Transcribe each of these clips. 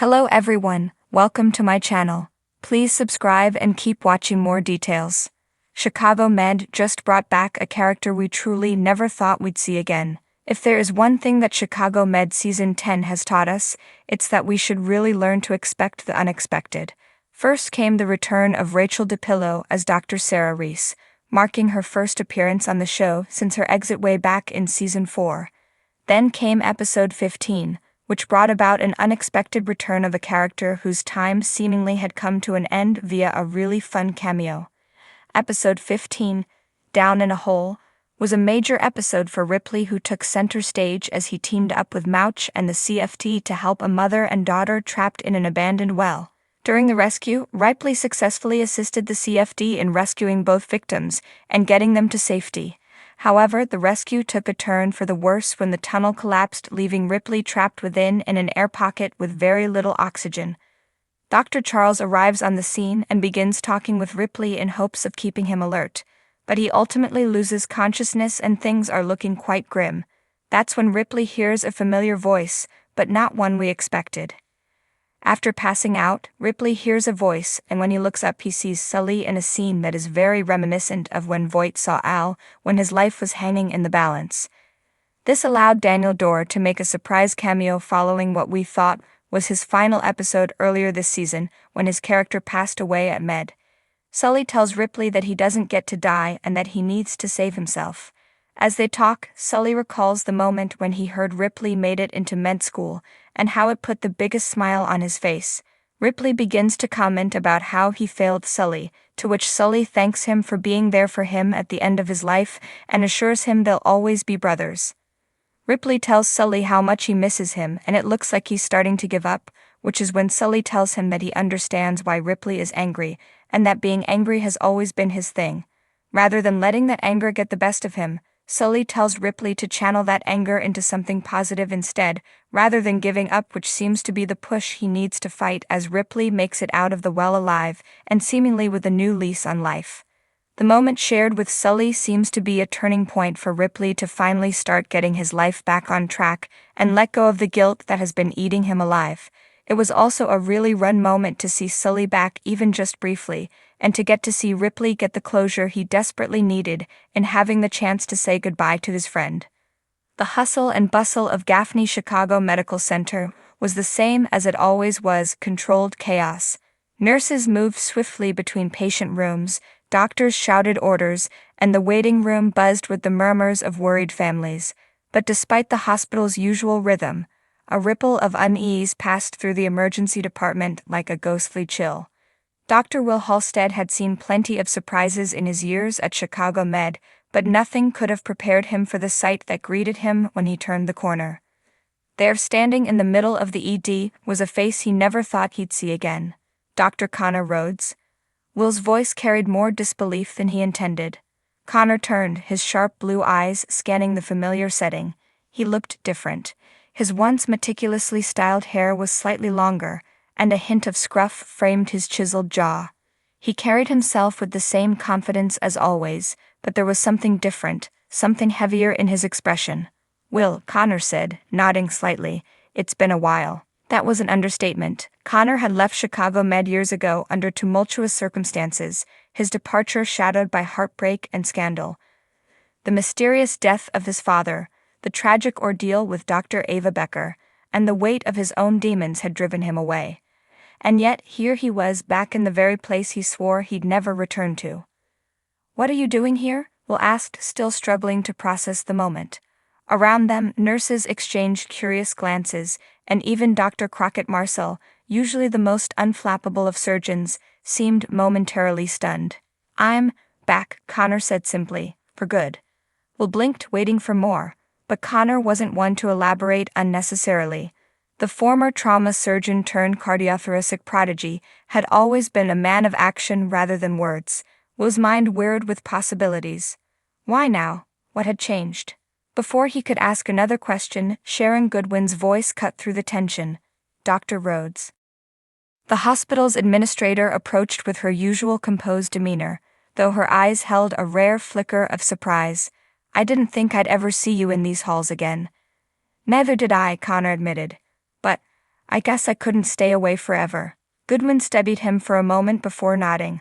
Hello everyone, welcome to my channel. Please subscribe and keep watching more details. Chicago Med just brought back a character we truly never thought we'd see again. If there is one thing that Chicago Med Season 10 has taught us, it's that we should really learn to expect the unexpected. First came the return of Rachel DePillo as Dr. Sarah Reese, marking her first appearance on the show since her exit way back in Season 4. Then came Episode 15, which brought about an unexpected return of a character whose time seemingly had come to an end via a really fun cameo. Episode 15, Down in a Hole, was a major episode for Ripley, who took center stage as he teamed up with Mouch and the CFT to help a mother and daughter trapped in an abandoned well. During the rescue, Ripley successfully assisted the CFD in rescuing both victims and getting them to safety. However, the rescue took a turn for the worse when the tunnel collapsed, leaving Ripley trapped within in an air pocket with very little oxygen. Dr. Charles arrives on the scene and begins talking with Ripley in hopes of keeping him alert, but he ultimately loses consciousness and things are looking quite grim. That's when Ripley hears a familiar voice, but not one we expected. After passing out, Ripley hears a voice, and when he looks up he sees Sully in a scene that is very reminiscent of when Voight saw Al when his life was hanging in the balance. This allowed Daniel Dorr to make a surprise cameo following what we thought was his final episode earlier this season when his character passed away at Med. Sully tells Ripley that he doesn't get to die and that he needs to save himself. As they talk, Sully recalls the moment when he heard Ripley made it into med school, and how it put the biggest smile on his face. Ripley begins to comment about how he failed Sully, to which Sully thanks him for being there for him at the end of his life and assures him they'll always be brothers. Ripley tells Sully how much he misses him, and it looks like he's starting to give up, which is when Sully tells him that he understands why Ripley is angry, and that being angry has always been his thing. Rather than letting that anger get the best of him, Sully tells Ripley to channel that anger into something positive instead, rather than giving up, which seems to be the push he needs to fight as Ripley makes it out of the well alive, and seemingly with a new lease on life. The moment shared with Sully seems to be a turning point for Ripley to finally start getting his life back on track and let go of the guilt that has been eating him alive. It was also a really run moment to see Sully back even just briefly, and to get to see Ripley get the closure he desperately needed in having the chance to say goodbye to his friend. The hustle and bustle of Gaffney Chicago Medical Center was the same as it always was: controlled chaos. Nurses moved swiftly between patient rooms, doctors shouted orders, and the waiting room buzzed with the murmurs of worried families. But despite the hospital's usual rhythm, a ripple of unease passed through the emergency department like a ghostly chill. Dr. Will Halstead had seen plenty of surprises in his years at Chicago Med, but nothing could have prepared him for the sight that greeted him when he turned the corner. There, standing in the middle of the ED, was a face he never thought he'd see again. Dr. Connor Rhodes. Will's voice carried more disbelief than he intended. Connor turned, his sharp blue eyes scanning the familiar setting. He looked different. His once meticulously styled hair was slightly longer, and a hint of scruff framed his chiseled jaw. He carried himself with the same confidence as always, but there was something different, something heavier in his expression. "Will," Connor said, nodding slightly, "it's been a while." That was an understatement. Connor had left Chicago Med years ago under tumultuous circumstances, his departure shadowed by heartbreak and scandal. The mysterious death of his father, the tragic ordeal with Dr. Ava Becker, and the weight of his own demons had driven him away. And yet here he was, back in the very place he swore he'd never return to. "What are you doing here?" Will asked, still struggling to process the moment. Around them, nurses exchanged curious glances, and even Dr. Crockett Marcel, usually the most unflappable of surgeons, seemed momentarily stunned. "I'm back," Connor said simply, "for good." Will blinked, waiting for more, but Connor wasn't one to elaborate unnecessarily. The former trauma surgeon turned cardiothoracic prodigy had always been a man of action rather than words. Will's mind whirred with possibilities. Why now? What had changed? Before he could ask another question, Sharon Goodwin's voice cut through the tension. "Dr. Rhodes." The hospital's administrator approached with her usual composed demeanor, though her eyes held a rare flicker of surprise. "I didn't think I'd ever see you in these halls again." "Neither did I," Connor admitted. "But I guess I couldn't stay away forever. Goodwin studied him for a moment before nodding.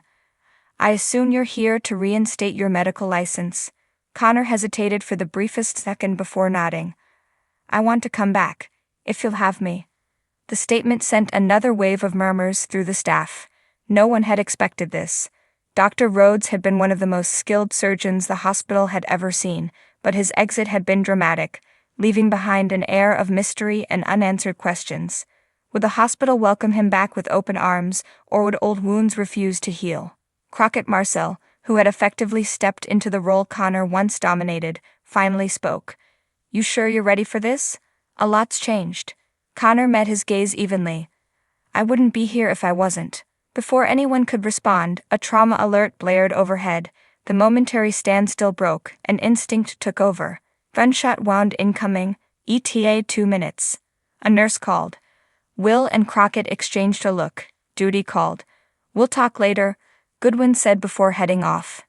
I assume you're here to reinstate your medical license. Connor hesitated for the briefest second before nodding. I want to come back, if you'll have me. The statement sent another wave of murmurs through the staff. No one had expected this. Dr. Rhodes had been one of the most skilled surgeons the hospital had ever seen, but his exit had been dramatic, leaving behind an air of mystery and unanswered questions. Would the hospital welcome him back with open arms, or would old wounds refuse to heal? Crockett Marcel, who had effectively stepped into the role Connor once dominated, finally spoke. You sure you're ready for this? A lot's changed. Connor met his gaze evenly. I wouldn't be here if I wasn't. Before anyone could respond, a trauma alert blared overhead. The momentary standstill broke, and instinct took over. Gunshot wound incoming, ETA 2 minutes. A nurse called. Will and Crockett exchanged a look. Duty called. We'll talk later, Goodwin said before heading off.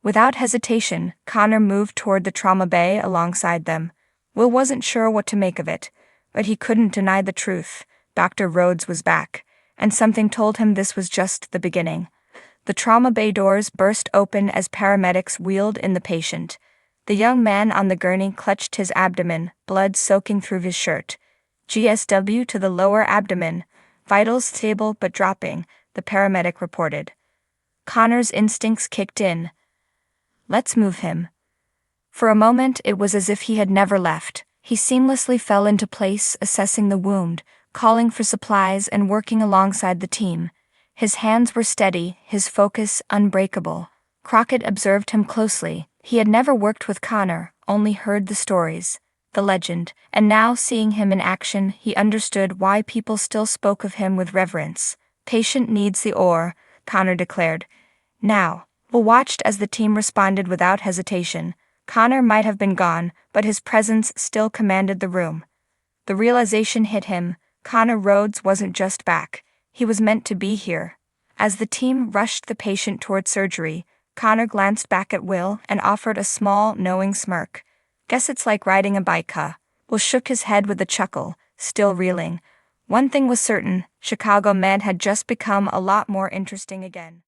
Without hesitation, Connor moved toward the trauma bay alongside them. Will wasn't sure what to make of it, but he couldn't deny the truth. Dr. Rhodes was back, and something told him this was just the beginning. The trauma bay doors burst open as paramedics wheeled in the patient. The young man on the gurney clutched his abdomen, blood soaking through his shirt. GSW to the lower abdomen, vitals stable but dropping, the paramedic reported. Connor's instincts kicked in. Let's move him. For a moment it was as if he had never left. He seamlessly fell into place, assessing the wound, calling for supplies and working alongside the team. His hands were steady, his focus unbreakable. Crockett observed him closely. He had never worked with Connor, only heard the stories, the legend, and now seeing him in action, he understood why people still spoke of him with reverence. Patient needs the oar, Connor declared. Now. Will watched as the team responded without hesitation. Connor might have been gone, but his presence still commanded the room. The realization hit him. Connor Rhodes wasn't just back. He was meant to be here. As the team rushed the patient toward surgery, Connor glanced back at Will and offered a small, knowing smirk. Guess it's like riding a bike, huh? Will shook his head with a chuckle, still reeling. One thing was certain, Chicago Med had just become a lot more interesting again.